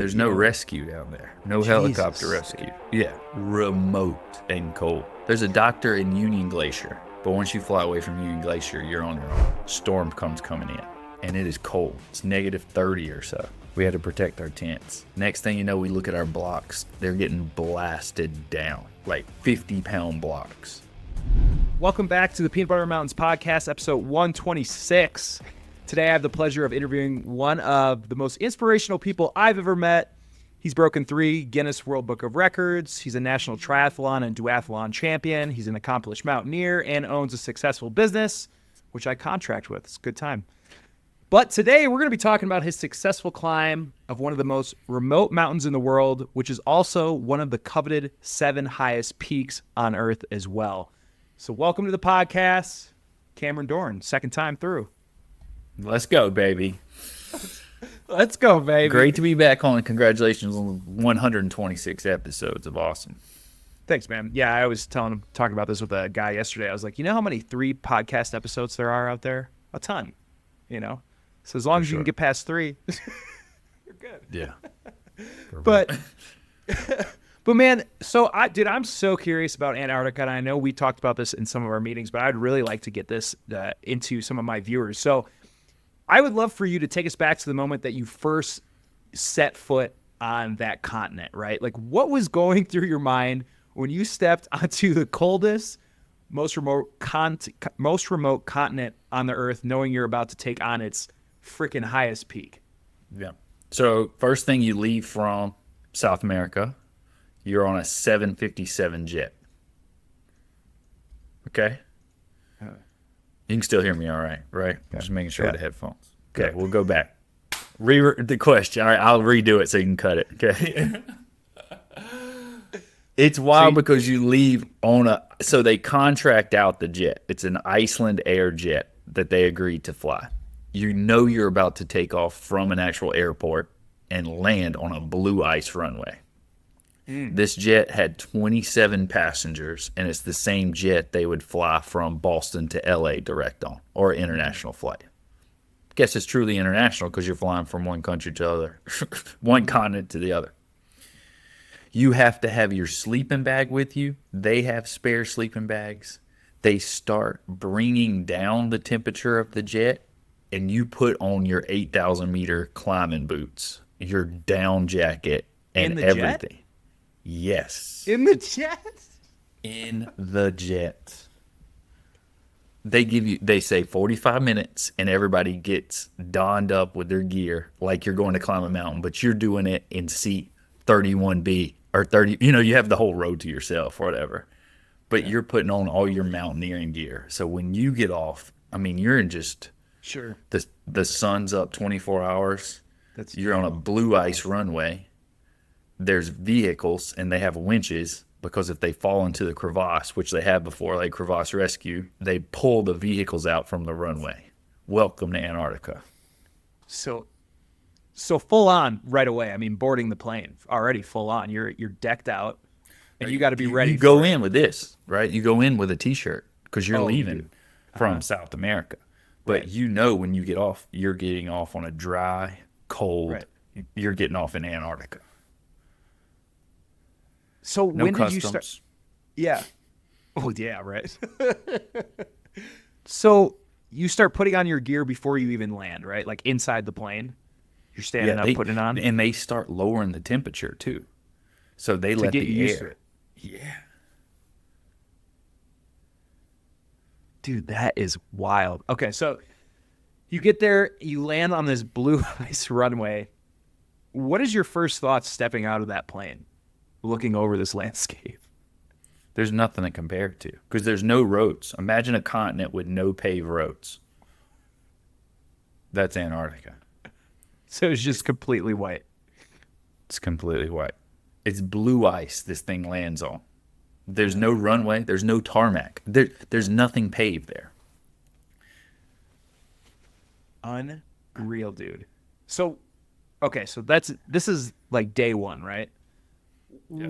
There's no rescue down there. No helicopter rescue. Yeah, remote and cold. There's a doctor in Union Glacier, but once you fly away from Union Glacier, you're on your own. Storm comes coming in, and it is cold. It's -30 or so. We had to protect our tents. Next thing you know, we look at our blocks. They're getting blasted down, like 50-pound blocks. Welcome back to the Peanut Butter Mountains podcast, episode 126. Today, I have the pleasure of interviewing one of the most inspirational people I've ever met. He's broken 3 Guinness World Book of Records. He's a national triathlon and duathlon champion. He's an accomplished mountaineer and owns a successful business, which I contract with. It's a good time. But today, we're going to be talking about his successful climb of one of the most remote mountains in the world, which is also one of the coveted 7 highest peaks on Earth as well. So welcome to the podcast, Cameron Dorn, second time through. Let's go, baby. Let's go, baby. Great to be back on. Congratulations on 126 episodes of awesome. Thanks, man. Yeah, I was talking about this with a guy yesterday. I was like, you know how many 3 podcast episodes there are out there? A ton, you know? So as long as you can get past 3, you're good. Yeah. But man, so I'm so curious about Antarctica, and I know we talked about this in some of our meetings, but I'd really like to get this into some of my viewers. So I would love for you to take us back to the moment that you first set foot on that continent, right? Like, what was going through your mind when you stepped onto the coldest, most remote continent on the earth, knowing you're about to take on its freaking highest peak? Yeah. So first thing, you leave from South America, you're on a 757 jet. Okay? You can still hear me all right? Yeah. Just making sure with the headphones. Okay, we'll go back. The question. All right, I'll redo it so you can cut it. Okay. It's wild because you leave on so they contract out the jet. It's an Iceland Air jet that they agreed to fly. You know you're about to take off from an actual airport and land on a blue ice runway. This jet had 27 passengers, and it's the same jet they would fly from Boston to LA direct on, or international flight. Guess it's truly international because you're flying from one country to the other, one continent to the other. You have to have your sleeping bag with you. They have spare sleeping bags. They start bringing down the temperature of the jet, and you put on your 8,000-meter climbing boots, your down jacket, and everything. Jet? Yes. In the jet? In the jet. They say 45 minutes and everybody gets donned up with their gear like you're going to climb a mountain, but you're doing it in seat 31B or 30, you have the whole road to yourself or whatever, but you're putting on all your mountaineering gear. So when you get off, you're in just, sure. The sun's up 24 hours. You're on a blue ice runway. There's vehicles and they have winches because if they fall into the crevasse, which they have before, like crevasse rescue, they pull the vehicles out from the runway. Welcome to Antarctica. So full on right away. Boarding the plane already full on. You're decked out, and you got to be ready. You go in with this, right? You go in with a T-shirt because you're leaving from South America. But when you get off, you're getting off on a dry, cold. Right. You're getting off in Antarctica. So when customs. Did you start? Yeah. Oh, yeah, right. So you start putting on your gear before you even land, right? Like inside the plane. You're standing up, putting it on. And they start lowering the temperature, too. So they let the air. Yeah. Dude, that is wild. Okay, so you get there, you land on this blue ice runway. What is your first thoughts stepping out of that plane? Looking over this landscape? There's nothing to compare it to because there's no roads. Imagine a continent with no paved roads. That's Antarctica. So it's just completely white. It's completely white. It's blue ice this thing lands on. There's no runway. There's no tarmac. There's nothing paved there. Unreal, dude. So, okay, so this is like day one, right? Yeah.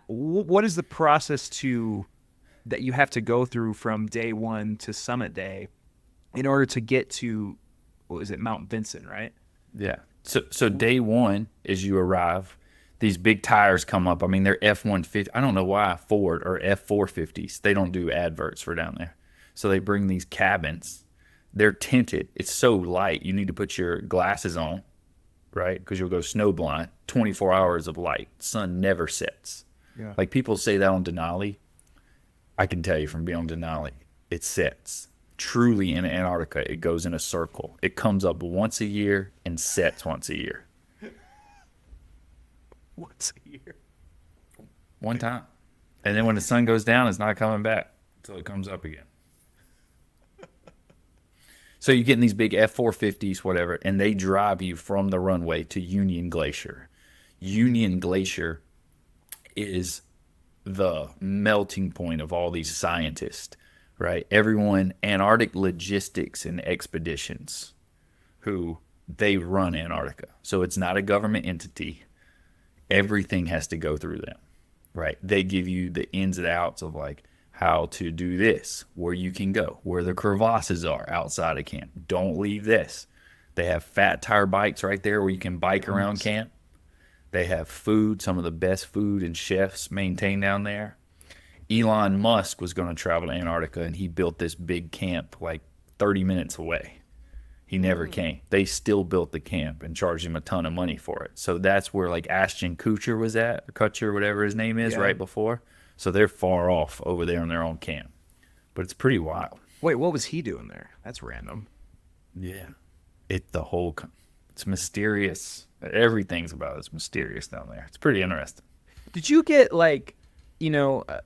What is the process that you have to go through from day one to summit day in order to get to, what is it, Mount Vinson, right? Yeah. So day one, as you arrive, these big tires come up. I mean, they're F-150. I don't know why Ford or F-450s. They don't do adverts for down there. So they bring these cabins. They're tinted. It's so light. You need to put your glasses on, right? Because you'll go snowblind. 24 hours of light. Sun never sets. Yeah. Like people say that on Denali. I can tell you from being on Denali, it sets. Truly in Antarctica, it goes in a circle. It comes up once a year and sets once a year. Once a year. One time. And then when the sun goes down, it's not coming back until it comes up again. So you get in these big F-450s, whatever, and they drive you from the runway to Union Glacier. Union Glacier is the melting point of all these scientists, right? Everyone, Antarctic Logistics and Expeditions, who they run Antarctica. So it's not a government entity. Everything has to go through them, right? They give you the ins and outs of like how to do this, where you can go, where the crevasses are outside of camp. Don't leave this. They have fat tire bikes right there where you can bike around camp. They have food, some of the best food and chefs maintained down there. Elon Musk was going to travel to Antarctica, and he built this big camp like 30 minutes away. He never came. They still built the camp and charged him a ton of money for it. So that's where like Ashton Kutcher was at, or Kutcher, whatever his name is, right before. So they're far off over there in their own camp. But it's pretty wild. Wait, what was he doing there? That's random. Yeah. It's mysterious. Everything's about it's mysterious down there. It's pretty interesting. Did you get like,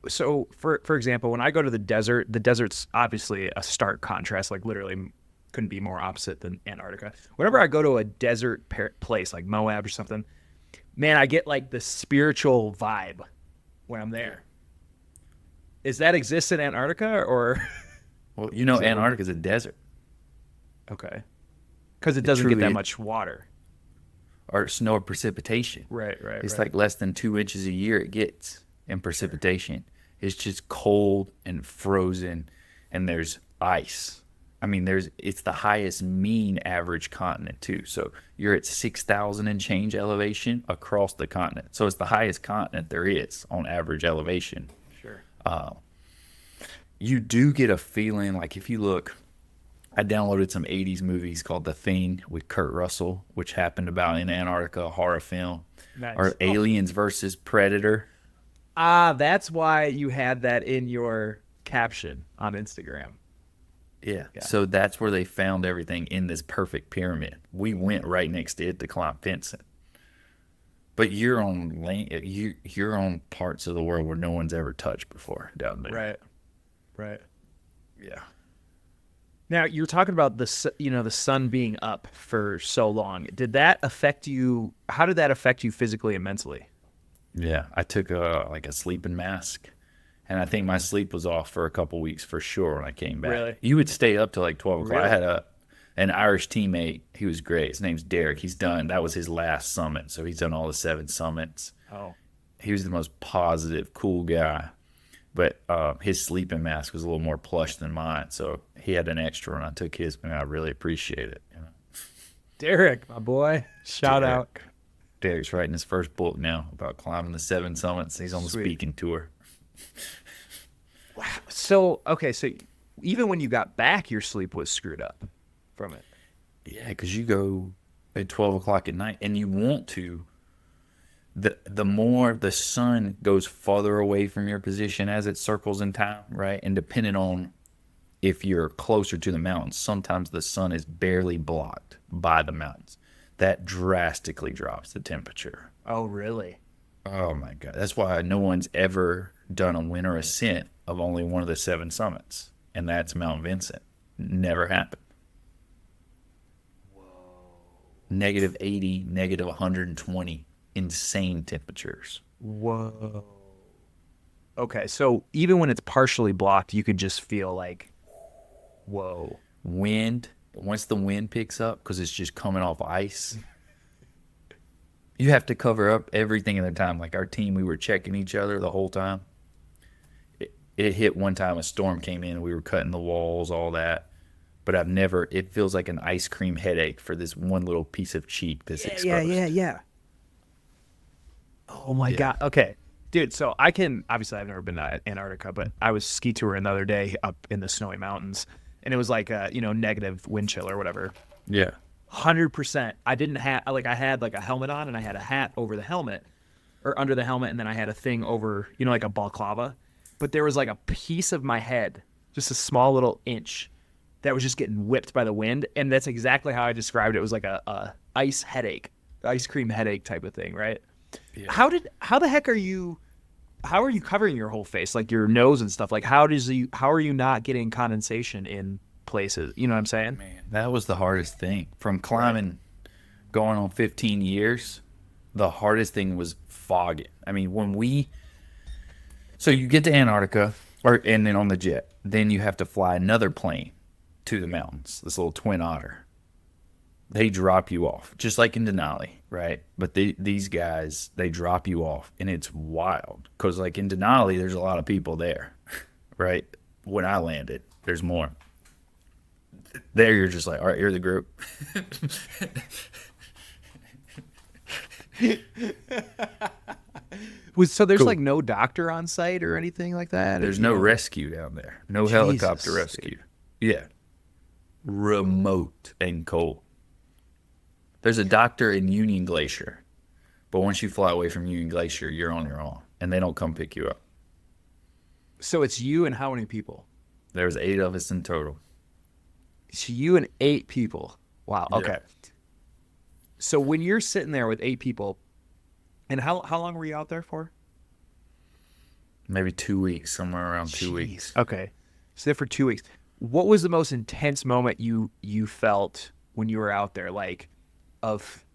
so for example, when I go to the desert's obviously a stark contrast, like literally couldn't be more opposite than Antarctica. Whenever I go to a desert place like Moab or something, man, I get like the spiritual vibe when I'm there. Is that exist in Antarctica or? Well, Antarctica's a desert. Okay. Because it doesn't get that truly- much water. Or snow or precipitation. Right. It's like less than 2 inches a year it gets in precipitation. It's just cold and frozen, and there's ice. I mean, it's the highest mean average continent too. So you're at 6,000 and change elevation across the continent. So it's the highest continent there is on average elevation. Sure. You do get a feeling like if you look, I downloaded some 80s movies called The Thing with Kurt Russell, which happened about in Antarctica, a horror film. Nice. Or Aliens versus Predator. That's why you had that in your caption on Instagram. Yeah. So that's where they found everything in this perfect pyramid. We went right next to it to climb Vinson. But you're on you're on parts of the world where no one's ever touched before down there. Right. Yeah. Now you're talking about the sun being up for so long. Did that affect you? How did that affect you physically and mentally? Yeah. I took a sleeping mask, and I think my sleep was off for a couple weeks for sure when I came back. Really? You would stay up till like 12 o'clock. Really? I had an Irish teammate. He was great. His name's Derek. That was his last summit. So he's done all the 7 summits. Oh. He was the most positive, cool guy. But his sleeping mask was a little more plush than mine. So he had an extra, and I took his, and I really appreciate it. Derek, my boy. Shout out. Derek's writing his first book now about climbing the 7 summits. He's on the speaking tour. Wow. So even when you got back, your sleep was screwed up from it. Yeah, because you go at 12 o'clock at night, and you want to. The more the sun goes farther away from your position as it circles in time, right? And depending on if you're closer to the mountains, sometimes the sun is barely blocked by the mountains. That drastically drops the temperature. Oh, really? Oh, my God. That's why no one's ever done a winter ascent of only one of the 7 summits, and that's Mount Vinson. Never happened. Whoa. -80, -120. Insane temperatures. Whoa. Okay, so even when it's partially blocked, you could just feel like, whoa. Wind, once the wind picks up, because it's just coming off ice, you have to cover up everything in the time. Like our team, we were checking each other the whole time. It hit one time, a storm came in, we were cutting the walls, all that. but I've never. It feels like an ice cream headache for this one little piece of cheek that's exposed. Yeah. Oh my God. Okay. Dude, so obviously I've never been to Antarctica, but I was ski touring the other day up in the snowy mountains, and it was like negative wind chill or whatever. Yeah. 100%. I didn't have I had like a helmet on, and I had a hat over the helmet or under the helmet, and then I had a thing over, like a balaclava. But there was like a piece of my head, just a small little inch, that was just getting whipped by the wind, and that's exactly how I described it. It was like a ice cream headache type of thing, right? Yeah. How the heck how are you covering your whole face, like your nose and stuff? Like how are you not getting condensation in places? You know what I'm saying? Man, that was the hardest thing. From climbing going on 15 years, the hardest thing was fogging. I mean, so you get to Antarctica and then on the jet, then you have to fly another plane to the mountains, this little Twin Otter. They drop you off, just like in Denali, right? But these guys, they drop you off, and it's wild. Because like in Denali, there's a lot of people there, right? When I landed, there's more. There, you're just like, all right, you're the group. So there's like no doctor on site or anything like that? There's no rescue down there. No helicopter rescue. Yeah. Remote and cold. There's a doctor in Union Glacier, but once you fly away from Union Glacier, you're on your own, and they don't come pick you up. So it's you and how many people? There's 8 of us in total. It's you and 8 people. Wow. Okay. Yeah. So when you're sitting there with 8 people, and how long were you out there for? Maybe 2 weeks, somewhere around 2 weeks. Okay. So there for 2 weeks. What was the most intense moment you felt when you were out there, like of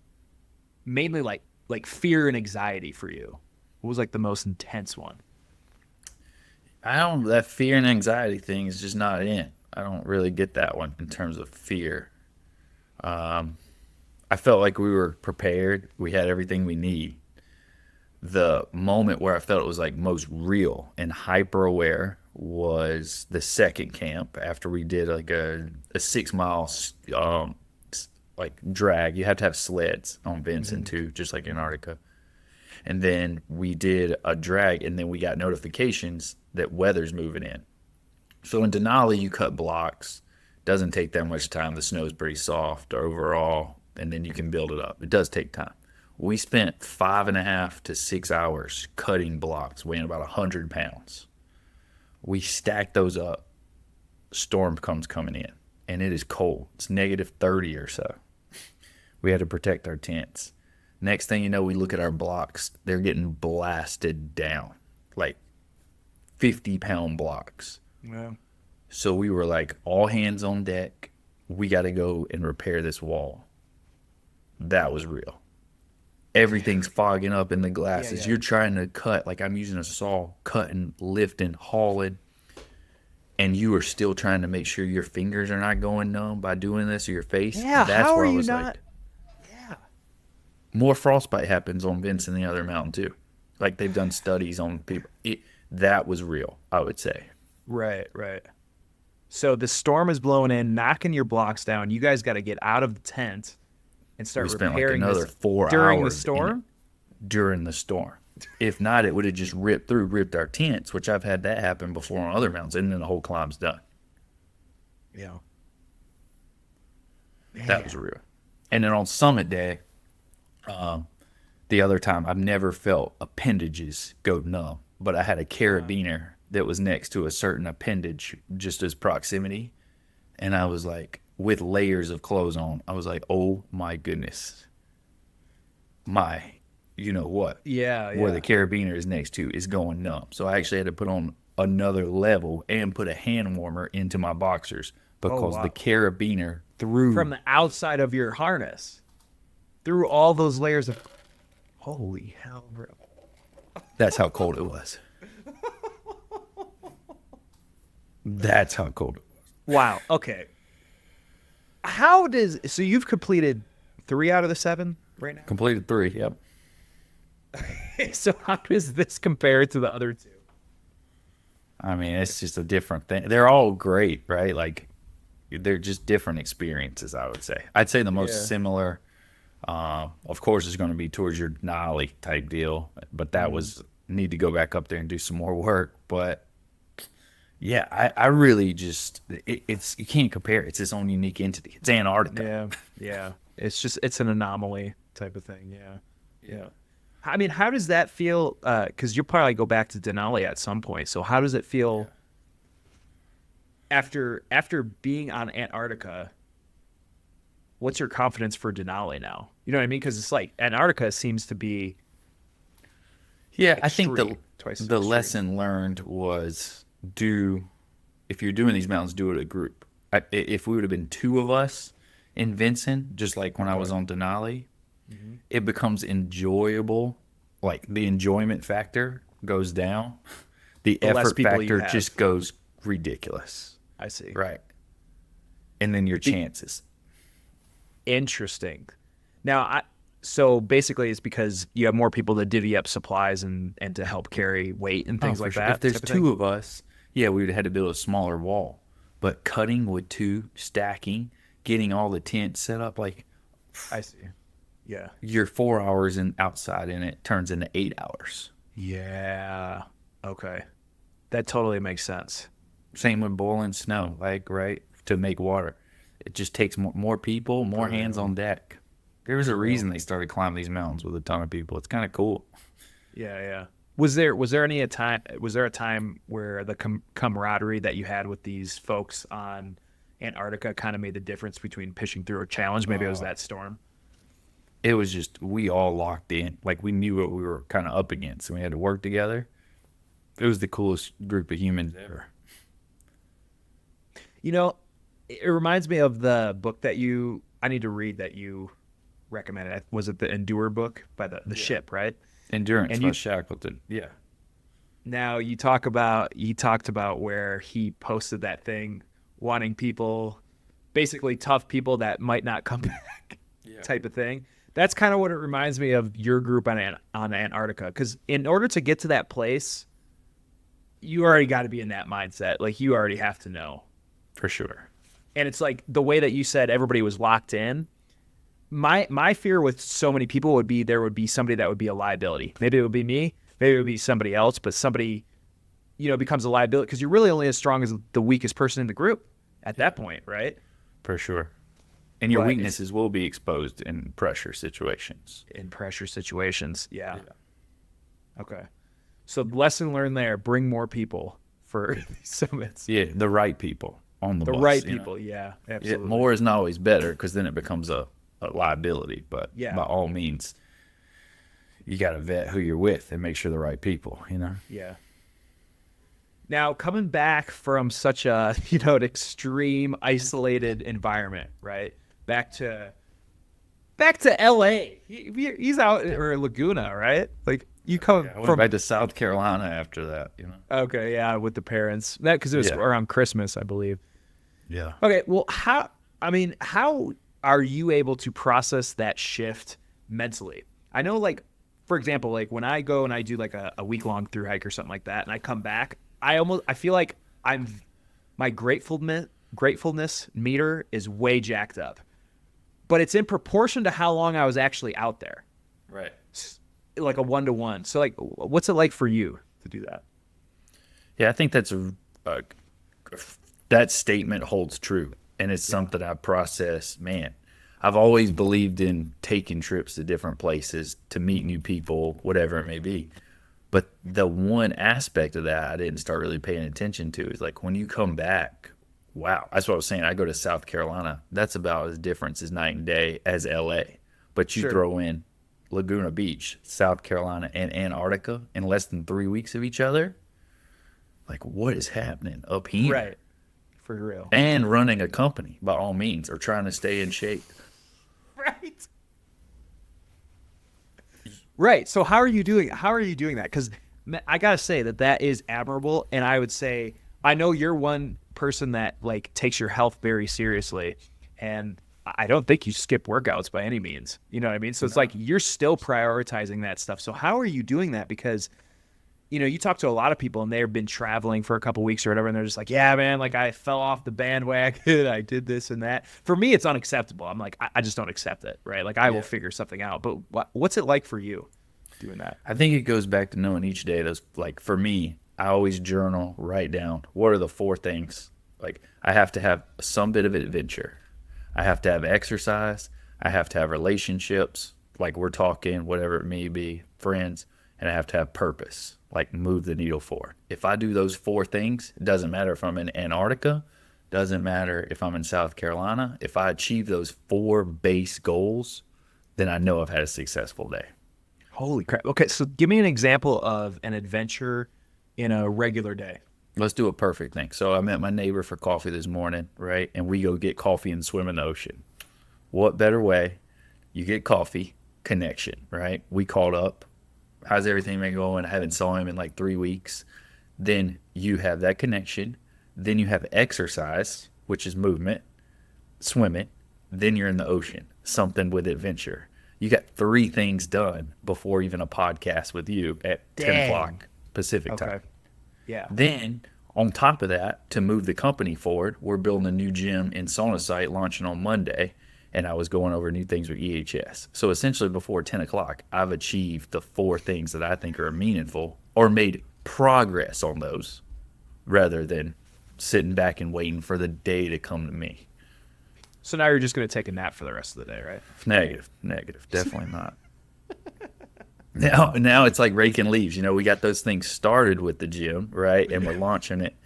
mainly like fear and anxiety for you? What was like the most intense one? That fear and anxiety thing is just not in. I don't really get that one in terms of fear. I felt like we were prepared. We had everything we need. The moment where I felt it was like most real and hyper aware was the second camp after we did like a 6 mile like drag. You have to have sleds on Vinson too, just like Antarctica. And then we did a drag, and then we got notifications that weather's moving in. So in Denali, you cut blocks. Doesn't take that much time. The snow's pretty soft overall, and then you can build it up. It does take time. We spent 5.5 to 6 hours cutting blocks weighing about 100 pounds. We stacked those up. Storm comes coming in, and it is cold. It's negative 30 or so. We had to protect our tents. Next thing you know, we look at our blocks. They're getting blasted down, like 50-pound blocks. Yeah. So we were like, all hands on deck. We got to go and repair this wall. That was real. Everything's fogging up in the glasses. Yeah. You're trying to cut, like I'm using a saw, cutting, lifting, hauling, and you are still trying to make sure your fingers are not going numb by doing this, or your face. Yeah, that's how where are I was you not? Like, yeah. More frostbite happens on Vinson than the other mountain too. Like they've done studies on people. That was real, I would say. Right. So the storm is blowing in, knocking your blocks down. You guys got to get out of the tent and start repairing. We spent like another 4 hours during the storm. During the storm. If not, it would have just ripped our tents, which I've had that happen before on other mountains, and then the whole climb's done. Yeah. That was real. And then on summit day, the other time, I've never felt appendages go numb, but I had a carabiner that was next to a certain appendage, just as proximity, and I was like, with layers of clothes on, I was like, oh my goodness, you know what? Yeah. Where the carabiner is next to is going numb. So I actually had to put on another level and put a hand warmer into my boxers because the carabiner through from the outside of your harness, through all those layers of, holy hell, bro. That's how cold it was. That's how cold it was. Wow. Okay. So you've completed 3 out of the 7 right now? Completed 3, yep. So how does this compare to the other 2? I mean, it's just a different thing. They're all great, right? Like, they're just different experiences, I would say. I'd say the most similar, of course, is going to be towards your Denali type deal, but that was need to go back up there and do some more work. But yeah, I really just it's you can't compare. It's its own unique entity. It's Antarctica. Yeah. It's an anomaly type of thing. Yeah. I mean, how does that feel? Because you'll probably go back to Denali at some point. So how does it feel after being on Antarctica? What's your confidence for Denali now? You know what I mean? Because it's like Antarctica seems to be I think twice the extreme. lesson learned was if you're doing these mountains, do it a group. If we would have been two of us in Vinson, just like when I was on Denali, it becomes enjoyable. Like the enjoyment factor goes down. The less effort people you factor have. just goes ridiculous. I see. Right. And then your chances. Interesting. Now, so basically, it's because you have more people to divvy up supplies and to help carry weight and things like For sure. that. If there's type of two thing? of us, we would have had to build a smaller wall. But cutting with two, stacking, getting all the tents set up, like I see. Yeah. your 4 hours outside in it turns into 8 hours. Yeah. Okay. That totally makes sense. Same with boiling snow, like, right, to make water. It just takes more people, more hands on deck. There was a reason they started climbing these mountains with a ton of people. It's kind of cool. Yeah. Was there a time where the camaraderie that you had with these folks on Antarctica kind of made the difference between pushing through a challenge? Maybe it was that storm. It was just, we all locked in. Like, we knew what we were kind of up against, and we had to work together. It was the coolest group of humans ever. You know, it reminds me of the book that I need to read that you recommended. Was it the Endure book by the ship, right? Endurance And by you- Shackleton. Yeah. Now you talked about where he posted that thing, wanting people, basically tough people that might not come back, type of thing. That's kind of what it reminds me of your group on Antarctica. Because in order to get to that place, you already got to be in that mindset. Like, you already have to know. For sure. And it's like the way that you said everybody was locked in. My fear with so many people would be there would be somebody that would be a liability. Maybe it would be me. Maybe it would be somebody else. But somebody, becomes a liability because you're really only as strong as the weakest person in the group at that point, right? For sure. And your But weaknesses will be exposed in pressure situations. In pressure situations, yeah. Okay. So lesson learned there: bring more people for these summits. Yeah, the right people on the The bus. right you know? people, yeah, Yeah, absolutely. more is not always better because then it becomes a liability. But Yeah. by all means, you got to vet who you're with and make sure the right people, Yeah. Now, coming back from such a, an extreme isolated environment, right? Back to LA. He's out or Laguna, right? Like you come I went from back to South Carolina after that. Okay, yeah, with the parents. That because it was Yeah. around Christmas, I believe. Yeah. Okay, well, how are you able to process that shift mentally? I know, like, for example, like when I go and I do like a week-long thru hike or something like that, and I come back, I feel like my gratefulness meter is way jacked up, but it's in proportion to how long I was actually out there, Right. like a 1-to-1. So, like, what's it like for you to do that? Yeah, I think that's that statement holds true, and it's something I process. Man, I've always believed in taking trips to different places to meet new people, whatever it may be. But the one aspect of that I didn't start really paying attention to is like when you come back, wow. That's what I was saying. I go to South Carolina. That's about as different as night and day as LA. But you Sure. throw in Laguna Beach, South Carolina, and Antarctica in less than 3 weeks of each other. Like, what is happening up here? Right, for real. And running a company, by all means, or trying to stay in shape. Right. Right. So how are you doing that? Because I gotta say that is admirable, and I would say I know you're one person that like takes your health very seriously, and I don't think you skip workouts by any means. You know what I mean? So it's like you're still prioritizing that stuff. So how are you doing that? Because you talk to a lot of people and they've been traveling for a couple weeks or whatever, and they're just like, yeah, man, like I fell off the bandwagon. I did this and that. For me, it's unacceptable. I'm like, I just don't accept it, right? Like I will figure something out. But what's it like for you doing that? I think it goes back to knowing each day. Those, like for me, I always journal, write down what are the 4 things. Like I have to have some bit of adventure. I have to have exercise. I have to have relationships, like we're talking, whatever it may be, friends, and I have to have purpose, like move the needle forward. If I do those 4 things, it doesn't matter if I'm in Antarctica, doesn't matter if I'm in South Carolina. If I achieve those 4 base goals, then I know I've had a successful day. Holy crap. Okay, so give me an example of an adventure in a regular day. Let's do a perfect thing. So I met my neighbor for coffee this morning, right? And we go get coffee and swim in the ocean. What better way? You get coffee, connection, right? We called up. How's everything been going? I haven't saw him in like 3 weeks. Then you have that connection. Then you have exercise, which is movement, swimming. Then you're in the ocean, something with adventure. You got 3 things done before even a podcast with you at 10 o'clock Pacific time. Yeah. Then, on top of that, to move the company forward, we're building a new gym and sauna site launching on Monday, and I was going over new things with EHS. So essentially, before 10 o'clock, I've achieved the 4 things that I think are meaningful or made progress on those rather than sitting back and waiting for the day to come to me. So now you're just going to take a nap for the rest of the day, right? Negative. Definitely not. Now it's like raking leaves. We got those things started with the gym, right? And we're launching it.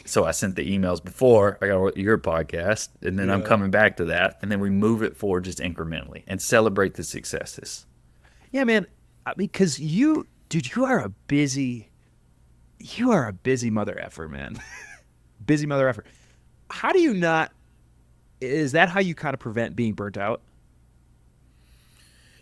So I sent the emails before I got your podcast, and then I'm coming back to that, and then we move it forward just incrementally and celebrate the successes. Yeah, man. Because you are a busy mother effer, man. Busy mother effer. How do you not? Is that how you kind of prevent being burnt out?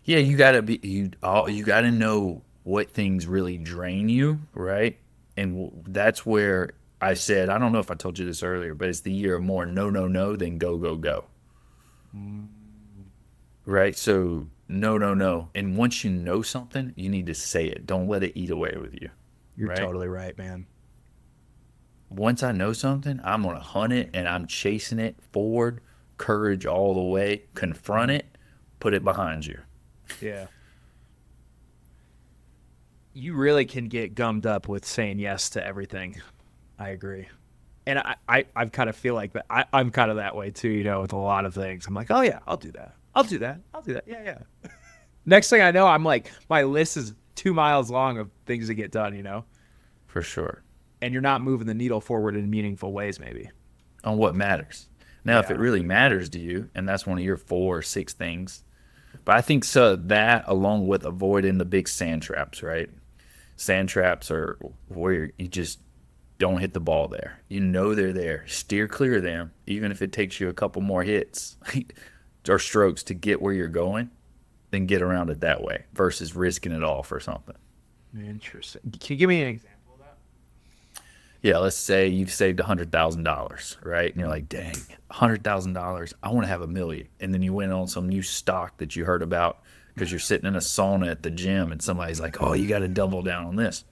Yeah, you gotta know what things really drain you, right? And that's where I said, I don't know if I told you this earlier, but it's the year of more no than go. Right? So no. And once you know something, you need to say it. Don't let it eat away with you. You're totally right, man. Once I know something, I'm going to hunt it and I'm chasing it forward, courage all the way, confront it, put it behind you. Yeah. You really can get gummed up with saying yes to everything. I agree. And I kind of feel like that. I'm kind of that way too, with a lot of things. I'm like, oh yeah, I'll do that. Yeah. Next thing I know, I'm like, my list is 2 miles long of things to get done, For sure. And you're not moving the needle forward in meaningful ways, maybe. On what matters. Now, if it really matters to you, and that's one of your 4 or 6 things, but I think so that along with avoiding the big sand traps, right? Sand traps are where you just don't hit the ball there. They're there. Steer clear of them, even if it takes you a couple more hits or strokes to get where you're going, then get around it that way versus risking it all for something. Interesting. Can you give me an example? Yeah, let's say you've saved $100,000, right? And you're like, dang, $100,000, I want to have $1 million. And then you went on some new stock that you heard about because you're sitting in a sauna at the gym and somebody's like, oh, you got to double down on this.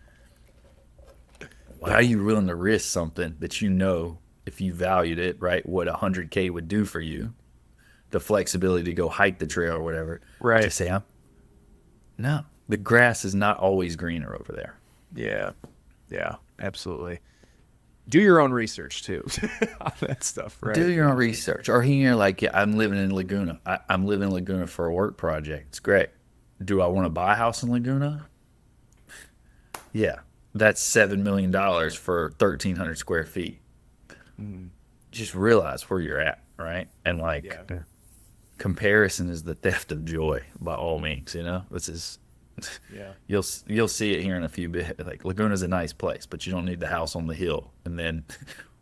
Why are you willing to risk something that if you valued it, right, what $100K would do for you, the flexibility to go hike the trail or whatever, right? To say, no, the grass is not always greener over there. Yeah, absolutely. Do your own research too on that stuff, right? Do your own research. Or here, like, yeah, I'm living in Laguna. I'm living in Laguna for a work project. It's great. Do I want to buy a house in Laguna? Yeah, that's $7 million for 1,300 square feet. Just realize where you're at, right? And comparison is the theft of joy by all means. This is. Yeah, you'll see it here in a few bit. Like Laguna's a nice place, but you don't need the house on the hill and then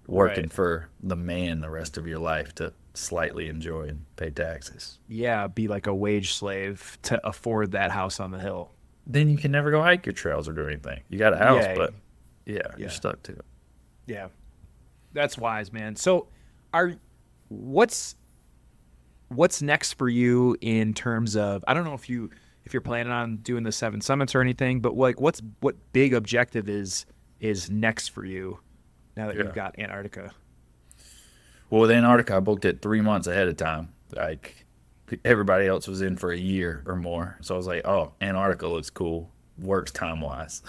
working for the man the rest of your life to slightly enjoy and pay taxes. Yeah, be like a wage slave to afford that house on the hill. Then you can never go hike your trails or do anything. You got a house, but you're stuck to it. Yeah, that's wise, man. So, what's next for you in terms of? I don't know if you if you're planning on doing the 7 summits or anything, but like what big objective is next for you now that you've got Antarctica? Well, with Antarctica, I booked it 3 months ahead of time. Like everybody else was in for a year or more, so I was like, "Oh, Antarctica looks cool. Works time wise."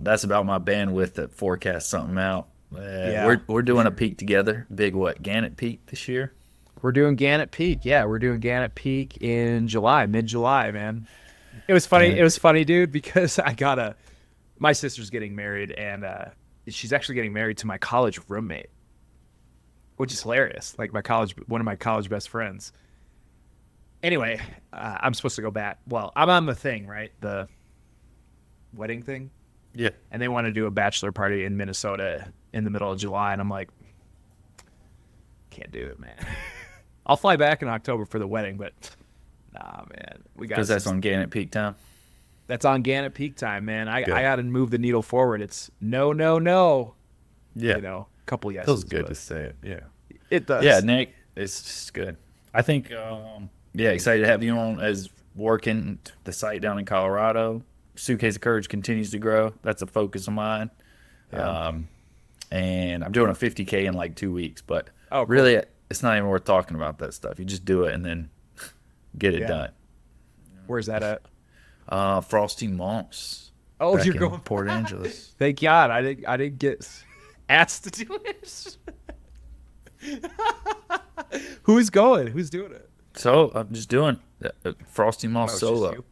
That's about my bandwidth to forecast something out. We're doing a peak together. Big Gannett Peak this year. We're doing Gannett Peak. Yeah, we're doing Gannett Peak in July, mid-July, man. It was funny. Yeah. It was funny, dude, because my sister's getting married, and she's actually getting married to my college roommate, which is hilarious. Like one of my college best friends. Anyway, I'm supposed to go back. Well, I'm on the thing, right? The wedding thing. Yeah. And they want to do a bachelor party in Minnesota in the middle of July, and I'm like, can't do it, man. I'll fly back in October for the wedding, but nah, man. Because that's on Gannett Peak time. That's on Gannett Peak time, man. I got to move the needle forward. It's no. Yeah. You know, a couple yeses. Feels good to say it. Yeah. It does. Yeah, Nick, it's just good. I think, excited to have you on as working the site down in Colorado. Suitcase of Courage continues to grow. That's a focus of mine. Yeah. And I'm doing a 50K in like 2 weeks, but Oh, cool. really, it's not even worth talking about that stuff. You just do it and then get it done. Where's that at? Frosty Moss. Oh, back you're in going Port Angeles. Thank God, I didn't get asked to do this. Who's going? Who's doing it? So I'm just doing Frosty Moss it's just solo. you?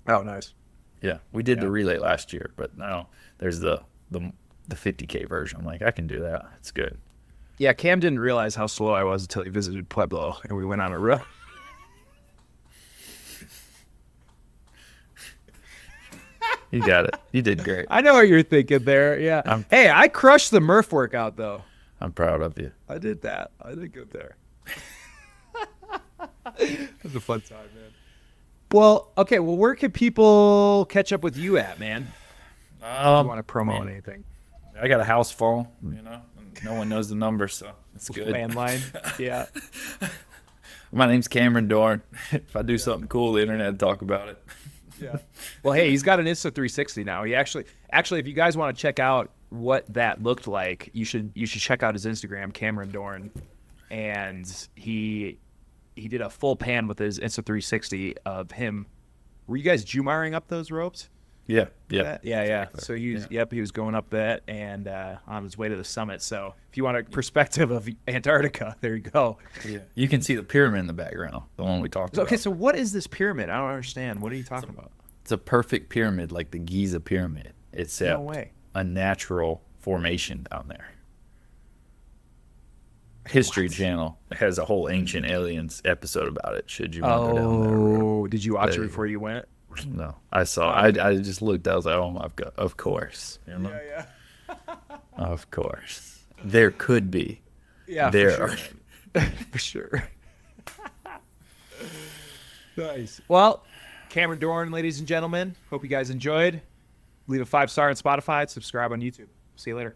Oh, nice. Yeah, we did the relay last year, but now there's the 50K version. I'm like, I can do that. It's good. Yeah, Cam didn't realize how slow I was until he visited Pueblo, and we went on a run. You got it. You did great. I know what you're thinking there. Yeah. Hey, I crushed the Murph workout though. I'm proud of you. I did that. I did good there. It was a fun time, man. Well, okay. Well, where can people catch up with you at, man? If you want to promote anything? I got a house phone, and no one knows the number, so it's good. Landline. Yeah. My name's Cameron Dorn. If I do something cool, the internet will talk about it. Yeah. Well, hey, he's got an Insta360 now. He actually, if you guys want to check out what that looked like, you should check out his Instagram, Cameron Dorn, and he did a full pan with his Insta360 of him. Were you guys Jumaring up those ropes? Yeah. Yeah. So he was going up that and on his way to the summit. So if you want a perspective of Antarctica, there you go. Yeah. You can see the pyramid in the background, the one we talked about. Okay, so what is this pyramid? I don't understand. What are you talking about? It's a perfect pyramid, like the Giza pyramid. It's No way. a natural formation down there. History Channel has a whole Ancient Aliens episode about it. Should you want to go down there? Oh, did you watch it before you went? No, I saw. I just looked. I was like, oh my god, of course. Yeah. Of course. There could be. Yeah, There for sure. For sure. Nice. Well, Cameron Dorn, ladies and gentlemen. Hope you guys enjoyed. Leave a 5-star on Spotify. Subscribe on YouTube. See you later.